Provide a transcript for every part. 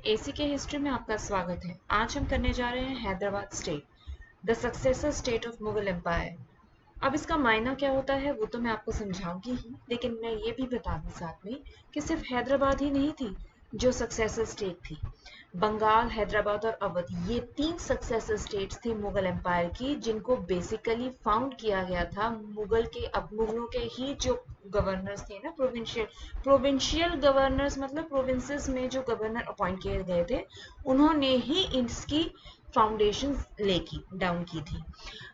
AC के history में आपका स्वागत है। आज हम करने जा रहे हैं Hyderabad state, the successor state of Mughal empire. अब इसका मायना क्या होता है वो तो मैं आपको समझाऊंगी ही, लेकिन मैं ये भी बता दूं साथ में कि सिर्फ हैदराबाद ही नहीं थी जो सक्सेसर स्टेट थी। बंगाल, हैदराबाद और अवध, ये तीन सक्सेसर स्टेट्स थी मुगल एम्पायर की, जिनको बेसिकली फाउंड किया गया था मुगलों के ही जो गवर्नर्स थे ना, प्रोविंशियल गवर्नर्स, मतलब प्रोविंसेस में जो गवर्नर अपॉइंट किए गए थे, उन्होंने ही इसकी फाउंडेशन लेकी डाउन की थी।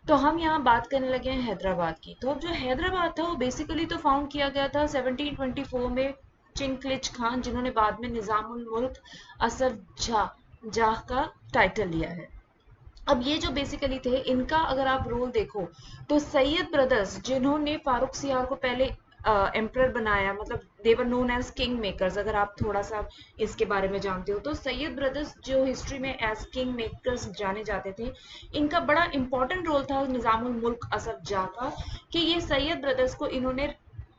तो हम यहाँ बात करने लगे हैं हैदराबाद की। तो अब जो हैदराबाद था वो बेसिकली तो फाउंड किया गया था 1724 में चिंगलिज खान, जिन्होंने बाद में निजामुल मुल्क असफ जाह का टाइटल लिया है। अब ये जो बेसिकली थे, इनका अगर आप रोल देखो तो सैयद ब्रदर्स, जिन्होंने फारूक सियार को पहले एम्परर बनाया, मतलब देवर नोन एज किंग मेकर्स। अगर आप थोड़ा सा इसके बारे में जानते हो तो सैयद ब्रदर्स जो हिस्ट्री में एज किंग मेकर्स जाने जाते थे, इनका बड़ा इंपॉर्टेंट रोल था निजामुल मुल्क असफ जाह का, कि ये सैयद ब्रदर्स को इन्होंने,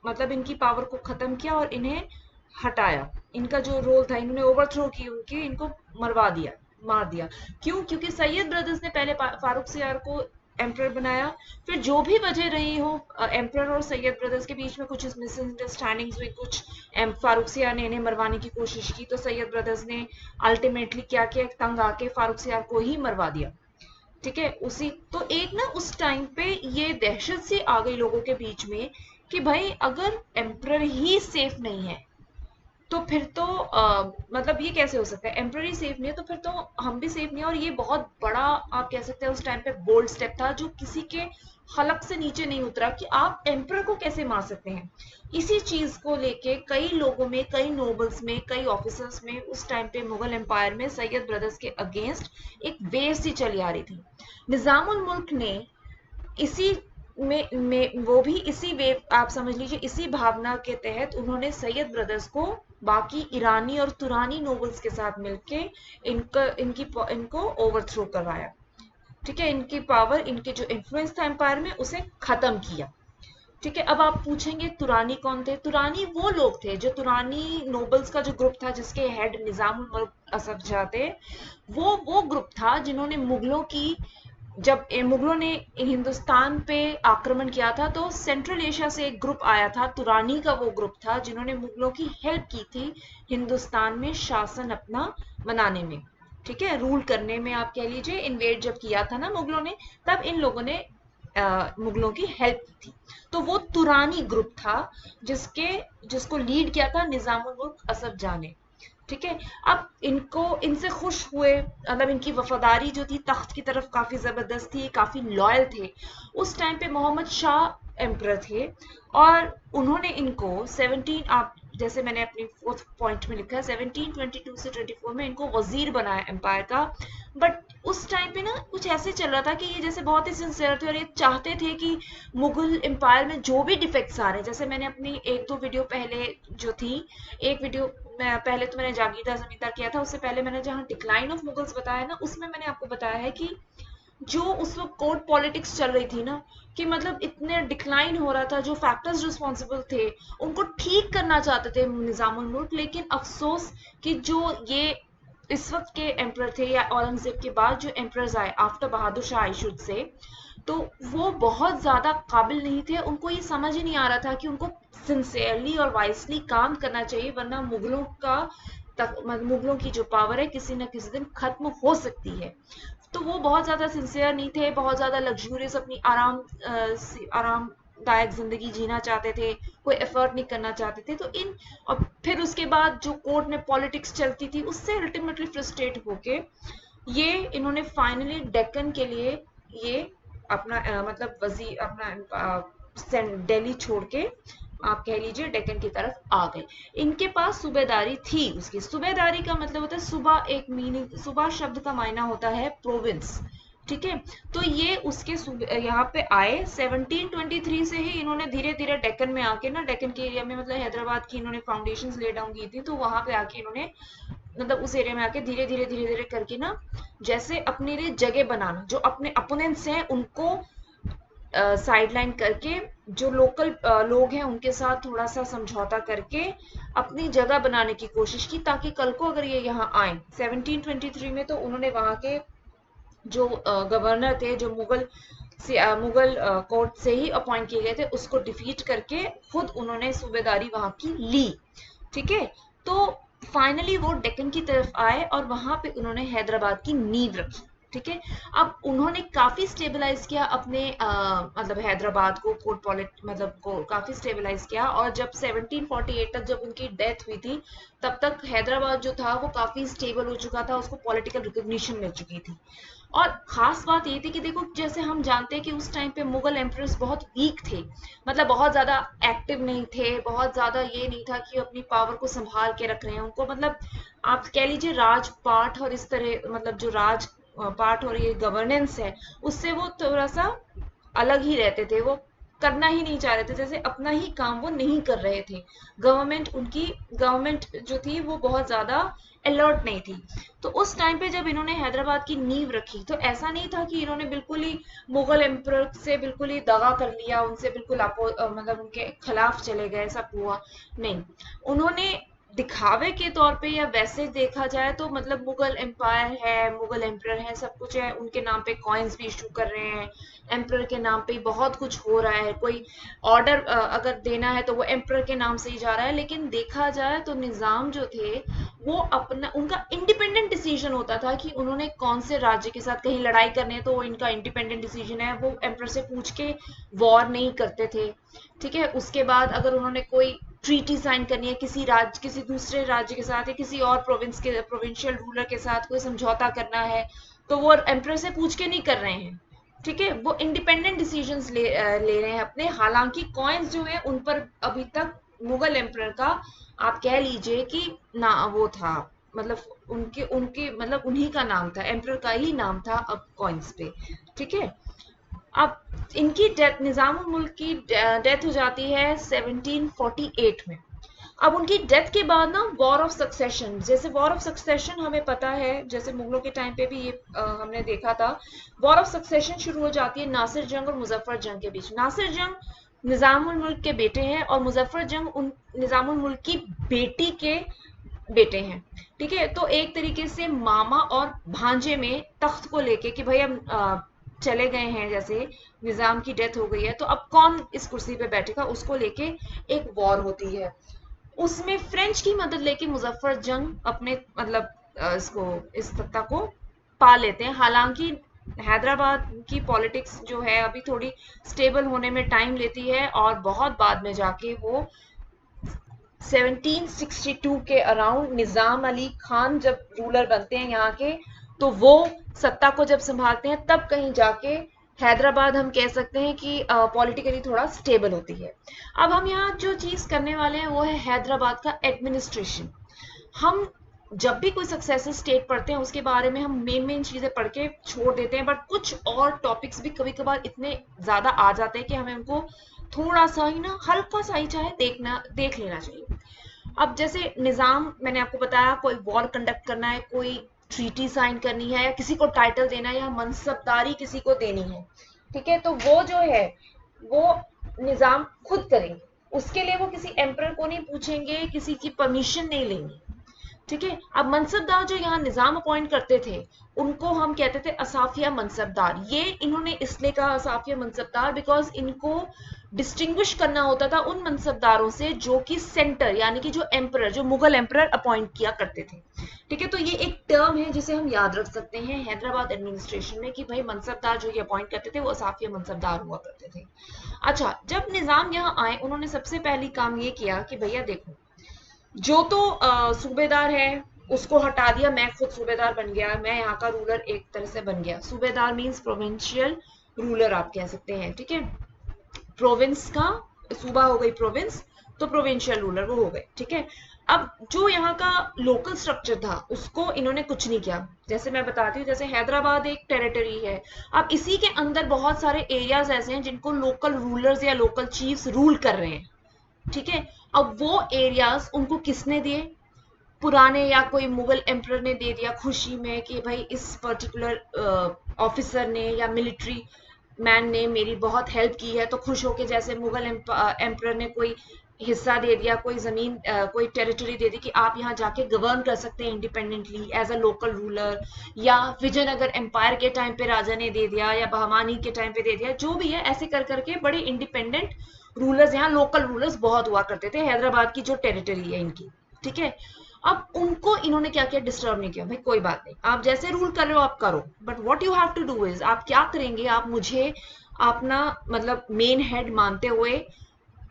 मतलब इनकी पावर को खत्म किया और इन्हें हटाया। इनका जो रोल था, इन्होंने ओवरथ्रो की उनकी, इनको मरवा दिया, मार दिया। क्यों? क्योंकि सैयद ब्रदर्स ने पहले फारूक सियार को एम्परर बनाया। फिर जो भी वजह रही हो, एम्परर और सैयद ब्रदर्स के बीच में कुछ मिसअंडरस्टैंडिंग्स हुई, कुछ फारूक सियार ने इन्हें मरवाने की कोशिश की, तो सैयद ब्रदर्स ने अल्टीमेटली क्या किया, तंग आके फारूक सियार को ही मरवा दिया। ठीक है। उसी तो एक ना उस टाइम पे ये दहशत सी आ गई लोगों के बीच में कि भाई अगर एम्परर ही सेफ नहीं है तो फिर तो मतलब ये कैसे हो सकता है, एम्पररी सेफ नहीं है तो फिर तो हम भी सेफ नहीं है। और ये बहुत बड़ा, आप कह सकते हैं उस टाइम पे बोल्ड स्टेप था, जो किसी के हलक से नीचे नहीं उतरा कि आप एम्परर को कैसे मार सकते हैं। इसी चीज को लेके कई लोगों में, कई नोबल्स में, कई ऑफिसर्स में उस टाइम पे मुगल एम्पायर में सैयद ब्रदर्स के अगेंस्ट एक वेव सी चली आ रही थी। निजामुल मुल्क ने इसी वो भी इसी वेव, आप समझ लीजिए इसी भावना के तहत उन्होंने सैयद ब्रदर्स को बाकी ईरानी और तुरानी नोबल्स के साथ मिलके इनको ओवरथ्रो करवाया। ठीक है। इनकी पावर, इनके जो इन्फ्लुएंस था एम्पायर में, उसे खत्म किया। ठीक है। अब आप पूछेंगे तुरानी कौन थे? तुरानी वो लोग थे, जो तुरानी नोबल्स का जो ग्रुप था जिसके हेड निजामुल मुल्क असफ जाह थे, वो ग्रुप था जिन्होंने जब मुगलों ने हिंदुस्तान पे आक्रमण किया था तो सेंट्रल एशिया से एक ग्रुप आया था, तुरानी का वो ग्रुप था, जिन्होंने मुगलों की हेल्प की थी हिंदुस्तान में शासन अपना बनाने में। ठीक है। रूल करने में, आप कह लीजिए इन्वेड जब किया था ना मुगलों ने, तब इन लोगों ने मुगलों की हेल्प की थी। तो वो तुरानी ग्रुप था जिसको लीड किया था निजामुल मुल्क असफ जाह ने। ठीक है। अब इनसे खुश हुए, मतलब इनकी वफादारी जो थी तख्त की तरफ काफी जबरदस्त थी, काफी लॉयल थे। उस टाइम पे मोहम्मद शाह एम्परर थे और उन्होंने इनको 17, आप जैसे मैंने अपनी फोर्थ पॉइंट में लिखा है, 1722 से 24 में इनको वजीर बनाया एम्पायर का। बट उस टाइम पे ना कुछ ऐसे चल रहा था कि ये जैसे बहुत ही सिंसियर थे और ये चाहते थे कि मुगल एम्पायर में जो भी डिफेक्ट्स आ रहे हैं, जैसे मैंने अपनी एक दो वीडियो पहले जो थी, एक वीडियो पहले तो मैंने जागीरदार जमींदार किया था, उससे पहले मैंने जहाँ डिक्लाइन ऑफ मुगल्स बताया ना, उसमें मैंने आपको बताया है कि जो उस वक्त कोर्ट पॉलिटिक्स चल रही थी ना, कि मतलब इतने डिक्लाइन हो रहा था, जो फैक्टर्स रिस्पॉन्सिबल थे उनको ठीक करना चाहते थे निजामुल मुल्क, लेकिन अफसोस कि जो ये इस वक्त के एम्परर थे या औरंगजेब के बाद जो एम्परर्स आए आफ्टर बहादुर शाह आइशुद से, तो वो बहुत ज्यादा काबिल नहीं थे। उनको ये समझ ही नहीं आ रहा था कि उनको सिंसियरली और वाइसली काम करना चाहिए, वरना मुगलों की जो पावर है किसी न किसी दिन खत्म हो सकती है। तो वो बहुत ज्यादा सिंसियर नहीं थे, बहुत ज्यादा लग्जूरियस अपनी आरामदायक जिंदगी जीना चाहते थे, कोई एफर्ट नहीं करना चाहते थे। तो इन और फिर उसके बाद जो कोर्ट में पॉलिटिक्स चलती थी, उससे अल्टीमेटली फ्रस्ट्रेट होके ये इन्होंने फाइनली डेक्कन के लिए ये अपना मतलब वजी अपना दिल्ली छोड़ के, आप कह लीजिए डेक्कन की तरफ आ गए। इनके पास सूबेदारी थी। उसकी सूबेदारी का मतलब होता है सुबह, एक मीनिंग, सुबह शब्द का मायना होता है प्रोविंस। ठीक है। तो ये उसके यहाँ पे आए 1723 से ही इन्होंने धीरे धीरे डेक्कन में आके ना, डेक्कन के एरिया में, मतलब हैदराबाद की इन्होंने फाउंडेशंस ले डाउन की थी, तो वहां पे आके इन्होंने, मतलब उस एरिया में आके धीरे धीरे धीरे धीरे करके ना, जैसे अपने लिए जगह बनाना, जो अपने अपोनेंट्स हैं उनको साइडलाइन करके जो लोकल लोग हैं उनके साथ थोड़ा सा समझौता करके अपनी जगह बनाने की कोशिश की, ताकि कल को अगर ये यहाँ आए 1723 में, तो उन्होंने वहां के जो गवर्नर थे, जो मुगल कोर्ट से ही अपॉइंट किए गए थे, उसको डिफीट करके खुद उन्होंने सूबेदारी वहां की ली। ठीक है, तो फाइनली वो डेक्कन की तरफ आए और वहां पे उन्होंने हैदराबाद की नींव रखी। ठीक है, अब उन्होंने काफी स्टेबलाइज किया अपने मतलब हैदराबाद को, मतलब को काफी स्टेबलाइज किया। और जब 1748 तक जब उनकी डेथ हुई थी, तब तक हैदराबाद जो था वो काफी स्टेबल हो चुका था, उसको पॉलिटिकल रिकॉग्निशन मिल चुकी थी। और खास बात ये थी कि देखो, जैसे हम जानते हैं कि उस टाइम पे मुगल एम्प्रेस बहुत वीक थे, मतलब बहुत ज्यादा एक्टिव नहीं थे, बहुत ज्यादा ये नहीं था कि अपनी पावर को संभाल के रख रहे हैं उनको, मतलब आप कह लीजिए राजपाट और इस तरह, मतलब जो राज पार्ट और ये गवर्नेंस है, उससे वो थोड़ा सा अलग ही रहते थे। वो करना ही नहीं चाह रहे थे, जैसे अपना ही काम वो नहीं कर रहे थे। गवर्नमेंट जो थी वो बहुत ज्यादा अलर्ट नहीं थी। तो उस टाइम पे जब इन्होंने हैदराबाद की नींव रखी, तो ऐसा नहीं था कि इन्होंने बिल्कुल ही मुगल एम्पर से बिल्कुल ही दगा कर लिया, उनसे बिल्कुल मतलब उनके खिलाफ चले गए, सब हुआ नहीं। उन्होंने दिखावे के तौर पे या वैसे देखा जाए तो मतलब मुगल एम्पायर है, मुगल एम्पर है, सब कुछ है, उनके नाम पे कॉइन्स भी इशू कर रहे हैं, एम्पर के नाम पे बहुत कुछ हो रहा है, कोई ऑर्डर अगर देना है तो वो एम्पर के नाम से ही जा रहा है। लेकिन देखा जाए तो निजाम जो थे वो अपना, उनका इंडिपेंडेंट डिसीजन होता था कि उन्होंने कौन से राज्य के साथ कहीं लड़ाई करनी है, तो वो इनका इंडिपेंडेंट डिसीजन है, वो एम्पर से पूछ के वॉर नहीं करते थे। ठीक है, उसके बाद अगर उन्होंने कोई ट्रीटी साइन करनी है किसी दूसरे राज्य के साथ या किसी और प्रोविंशियल रूलर के साथ कोई समझौता करना है, तो वो एम्पर से पूछ के नहीं कर रहे हैं। ठीक है, वो इंडिपेंडेंट डिसीजंस ले रहे हैं अपने। हालांकि कॉइन्स जो है उन पर अभी तक मुगल एम्पर का, आप कह लीजिए कि ना वो था, मतलब उनके उनके मतलब उन्हीं का नाम था, एम्पर का ही नाम था अब कॉइन्स पे। ठीक है, अब इनकी डेथ, निजामुल मुल्क की डेथ हो जाती है 1748 में। अब उनकी डेथ के बाद ना वॉर ऑफ सक्सेशन, जैसे वॉर ऑफ सक्सेशन हमें पता है, जैसे मुगलों के टाइम पे भी ये हमने देखा था, वॉर ऑफ सक्सेशन शुरू हो जाती है नासिर जंग और मुजफ्फर जंग के बीच। नासिर जंग निजामुल मुल्क के बेटे हैं और मुजफ्फर जंग उन निजामुल मुल्क की बेटी के बेटे हैं। ठीक है, तो एक तरीके से मामा और भांजे में तख्त को लेके कि भाई हम चले गए हैं, जैसे निजाम की डेथ हो गई है, तो अब कौन इस कुर्सी पे बैठेगा, उसको लेके एक वॉर होती है। उसमें फ्रेंच की मदद लेके मुजफ्फर जंग अपने मतलब इसको, इस सत्ता को पा लेते हैं। हालांकि हैदराबाद की पॉलिटिक्स जो है अभी थोड़ी स्टेबल होने में टाइम लेती है, और बहुत बाद में जाके वो 1762 के अराउंड निजाम अली खान जब रूलर बनते हैं यहाँ के, तो वो सत्ता को जब संभालते हैं, तब कहीं जाके हैदराबाद हम कह सकते हैं कि पॉलिटिकली थोड़ा स्टेबल होती है। अब हम यहाँ जो चीज करने वाले हैं वो है हैदराबाद का एडमिनिस्ट्रेशन। हम जब भी कोई सक्सेसिव स्टेट पढ़ते हैं उसके बारे में हम मेन चीजें पढ़ के छोड़ देते हैं, बट कुछ और टॉपिक्स भी कभी कभार इतने ज्यादा आ जाते हैं कि हमें उनको थोड़ा सा ही ना, हल्का सा ही चाहे देख लेना चाहिए। अब जैसे निजाम, मैंने आपको बताया, कोई वॉर कंडक्ट करना है, कोई ट्रीटी साइन करनी है, या किसी को टाइटल देना है, या मनसबदारी किसी को देनी है, ठीक है, तो वो जो है वो निजाम खुद करेंगे। उसके लिए वो किसी एम्पर को नहीं पूछेंगे, किसी की परमिशन नहीं लेंगे। ठीक है, अब मनसबदार जो यहाँ निजाम अपॉइंट करते थे, उनको हम कहते थे असाफिया मनसबदार। ये इन्होंने इसलिए कहा असाफिया मनसबदार बिकॉज इनको डिस्टिंग्विश करना होता था उन मनसबदारों से जो कि सेंटर, यानी कि जो एम्पर, जो मुगल एम्पर अपॉइंट किया करते थे। ठीक है, तो ये एक टर्म है जिसे हम याद रख सकते हैं हैदराबाद एडमिनिस्ट्रेशन में, कि भाई मनसबदार जो ये अपॉइंट करते थे वो असाफिया मनसबदार हुआ करते थे। अच्छा, जब निजाम यहाँ आए, उन्होंने सबसे पहली काम ये किया कि भैया देखो, जो तो सूबेदार है उसको हटा दिया, मैं खुद सूबेदार बन गया, मैं यहाँ का रूलर एक तरह से बन गया। सूबेदार मीन्स प्रोविंशियल रूलर आप कह सकते हैं। ठीक है, प्रोविंस का सूबा हो गई प्रोविंस, तो प्रोविंशियल रूलर वो हो गए। ठीक है, अब जो यहाँ का लोकल स्ट्रक्चर था उसको इन्होंने कुछ नहीं किया। जैसे मैं बताती हूँ, जैसे हैदराबाद एक टेरिटरी है, अब इसी के अंदर बहुत सारे एरियाज ऐसे हैं जिनको लोकल रूलर्स या लोकल चीफ्स रूल कर रहे हैं। ठीक है, अब वो एरियाज उनको किसने दिए? पुराने या कोई मुगल एम्पर ने दे दिया खुशी में कि भाई इस पर्टिकुलर ऑफिसर ने या मिलिट्री मैन ने मेरी बहुत हेल्प की है, तो खुश होके जैसे मुगल एम्परर ने कोई हिस्सा दे दिया, कोई जमीन कोई टेरिटरी दे दी कि आप यहाँ जाके गवर्न कर सकते हैं independently as a local ruler, या विजयनगर एम्पायर के टाइम पे राजा ने दे दिया, या बहमानी के टाइम पे दे दिया, जो भी है ऐसे कर करके बड़े इंडिपेंडेंट रूलर्स, यहाँ लोकल रूलर्स बहुत हुआ करते थे हैदराबाद की जो टेरिटरी है इनकी। ठीक है, अब उनको इन्होंने क्या किया, डिस्टर्ब नहीं किया, भाई कोई बात नहीं, आप जैसे रूल कर रहे हो आप करो, but what you have to do is, आप क्या करेंगे, आप मुझे अपना मतलब मेन हेड मानते हुए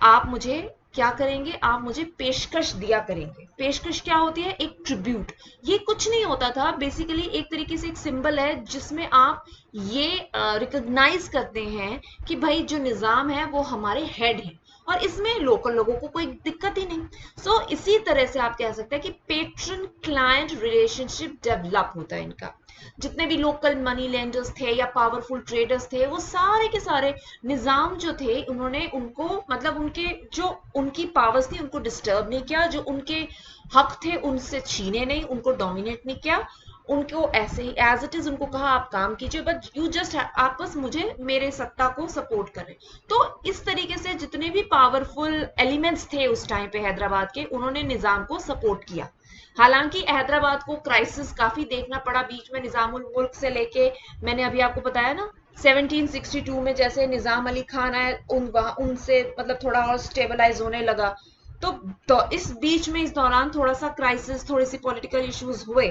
आप मुझे क्या करेंगे, आप मुझे पेशकश दिया करेंगे। पेशकश क्या होती है, एक ट्रिब्यूट। ये कुछ नहीं होता था, बेसिकली एक तरीके से एक सिंबल है जिसमें आप ये रिकॉग्नाइज करते हैं कि भाई जो निजाम है वो हमारे हेड है, और इसमें लोकल लोगों को कोई दिक्कत ही नहीं। सो इसी तरह से आप कह सकते हैं कि पेट्रन क्लाइंट रिलेशनशिप डेवलप होता है इनका। जितने भी लोकल मनी लेंडर्स थे या पावरफुल ट्रेडर्स थे, वो सारे के सारे निजाम जो थे उन्होंने उनको मतलब उनके जो उनकी पावर्स थी उनको डिस्टर्ब नहीं किया, जो उनके हक थे उनसे छीने नहीं, उनको डोमिनेट नहीं किया, उनको ऐसे ही एज इट इज उनको कहा आप काम कीजिए, बट यू जस्ट आप बस मुझे मेरे सत्ता को सपोर्ट करें। तो इस तरीके से जितने भी पावरफुल एलिमेंट्स थे उस टाइम पे हैदराबाद के, उन्होंने निजाम को सपोर्ट किया। हालांकि हैदराबाद को क्राइसिस काफी देखना पड़ा बीच में, निजामुल मुल्क से लेके, मैंने अभी आपको बताया ना 1762 में जैसे निजाम अली खान आए, उनसे मतलब थोड़ा और स्टेबलाइज होने लगा। तो इस बीच में इस दौरान थोड़ा सा क्राइसिस, थोड़ी सी पॉलिटिकल इश्यूज हुए।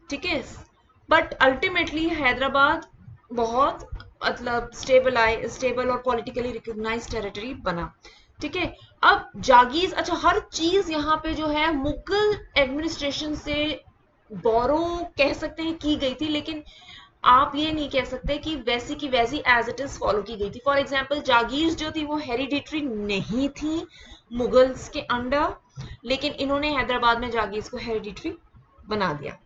ठीक है, बट अल्टीमेटली हैदराबाद बहुत मतलब स्टेबल और पॉलिटिकली रिकॉग्नाइज्ड टेरिटरी बना। ठीक है, अब जागीर, अच्छा हर चीज यहाँ पे जो है मुगल एडमिनिस्ट्रेशन से बोरो कह सकते हैं की गई थी, लेकिन आप ये नहीं कह सकते कि वैसी की वैसी एज इट इज फॉलो की गई थी। फॉर एग्जाम्पल जागीर जो थी वो हेरिडिटरी नहीं थी मुगल्स के अंडर, लेकिन इन्होंने हैदराबाद में जागीर को हेरिडिटरी बना दिया।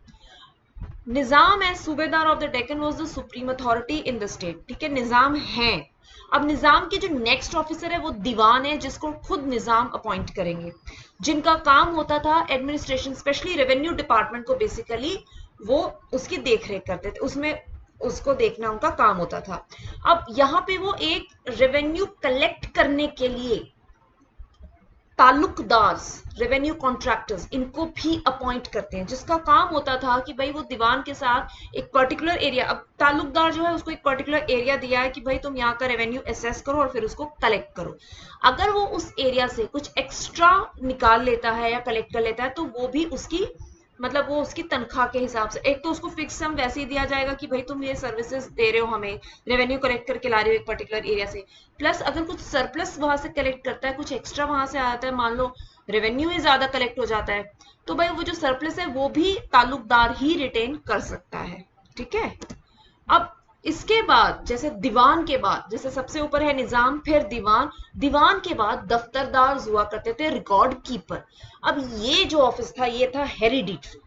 निजाम एज सूबेदार of the Deccan was the supreme authority in the state. ठीक है, निजाम है। अब निजाम के जो नेक्स्ट ऑफिसर है वो दीवान है, जिसको खुद निजाम अपॉइंट करेंगे, जिनका काम होता था एडमिनिस्ट्रेशन, स्पेशली रेवेन्यू डिपार्टमेंट को बेसिकली वो उसकी देखरेख करते थे, उसमें उसको देखना उनका काम होता था। अब यहाँ पे वो एक रेवेन्यू कलेक्ट करने के लिए ताल्लुकदार्स, रेवेन्यू कॉन्ट्रैक्टर्स, इनको भी अपॉइंट करते हैं, जिसका काम होता था कि भाई वो दीवान के साथ एक पर्टिकुलर एरिया, अब ताल्लुकदार जो है उसको एक पर्टिकुलर एरिया दिया है कि भाई तुम यहाँ का रेवेन्यू असेस करो और फिर उसको कलेक्ट करो। अगर वो उस एरिया से कुछ एक्स्ट्रा निकाल लेता है या कलेक्ट कर लेता है, तो वो भी उसकी मतलब वो उसकी तनख्वाह के हिसाब से, एक तो उसको फिक्स सम वैसे ही दिया जाएगा कि भाई तुम ये सर्विसेज दे रहे हो हमें, रेवेन्यू कलेक्ट करके ला रहे हो एक पर्टिकुलर एरिया से, प्लस अगर कुछ सरप्लस वहां से कलेक्ट करता है, कुछ एक्स्ट्रा वहां से आता है, मान लो रेवेन्यू ही ज्यादा कलेक्ट हो जाता है, तो भाई वो जो सरप्लस है वो भी ताल्लुकदार ही रिटेन कर सकता है। ठीक है, अब इसके बाद जैसे दीवान के बाद, जैसे सबसे ऊपर है निजाम, फिर दीवान, दीवान के बाद दफ्तरदार हुआ करते थे, रिकॉर्ड कीपर। अब ये जो ऑफिस था ये था हेरिडिटरी,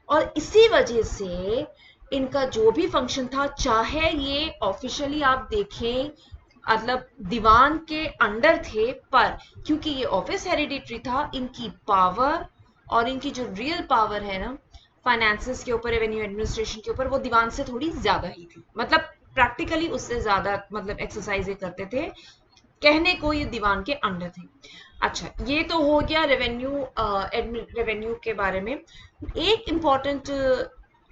और इसी वजह से इनका जो भी फंक्शन था, चाहे ये ऑफिशियली आप देखें मतलब दीवान के अंडर थे, पर क्योंकि ये ऑफिस हेरिडिटरी था, इनकी पावर और इनकी जो रियल पावर है ना फाइनेंसेस के ऊपर, रेवेन्यू एडमिनिस्ट्रेशन के ऊपर, वो दीवान से थोड़ी ज्यादा ही थी, मतलब प्रैक्टिकली उससे ज्यादा मतलब एक्सरसाइज करते थे, कहने को ये दीवान के अंडर थे। अच्छा, ये तो हो गया रेवेन्यू के बारे में। एक इम्पॉर्टेंट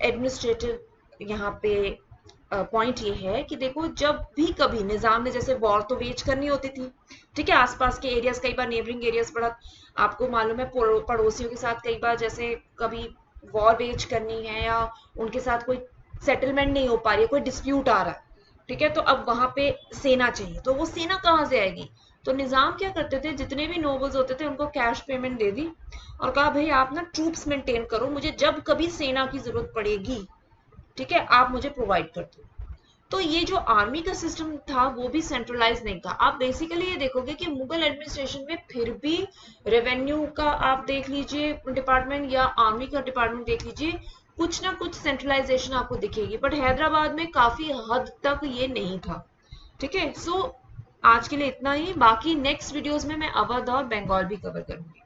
एडमिनिस्ट्रेटिव यहाँ पे पॉइंट ये है कि देखो, जब भी कभी निजाम ने जैसे वॉर तो वेज करनी होती थी, ठीक है, आसपास के एरियाज, कई बार नेबरिंग एरियाज पड़ा, आपको मालूम है पड़ोसियों के साथ कई बार जैसे कभी वॉर वेज करनी है या उनके साथ कोई सेटलमेंट नहीं हो पा रही है, कोई डिस्प्यूट आ रहा है, ठीक है, तो अब वहां पे सेना चाहिए, तो वो सेना कहाँ से आएगी, तो निजाम क्या करते थे, जितने भी नोबल्स होते थे उनको कैश पेमेंट दे दी और कहा भाई आप ना ट्रूप्स मेंटेन करो, मुझे जब कभी सेना की जरूरत पड़ेगी, ठीक है, आप मुझे प्रोवाइड कर दो। तो ये जो आर्मी का सिस्टम था वो भी सेंट्रलाइज नहीं था। आप बेसिकली ये देखोगे कि मुगल एडमिनिस्ट्रेशन में फिर भी रेवेन्यू का आप देख लीजिए डिपार्टमेंट या आर्मी का डिपार्टमेंट देख लीजिए, कुछ ना कुछ सेंट्रलाइजेशन आपको दिखेगी, बट हैदराबाद में काफी हद तक ये नहीं था। ठीक है, सो आज के लिए इतना ही, बाकी नेक्स्ट वीडियोस में मैं अवध और बंगाल भी कवर करूंगी।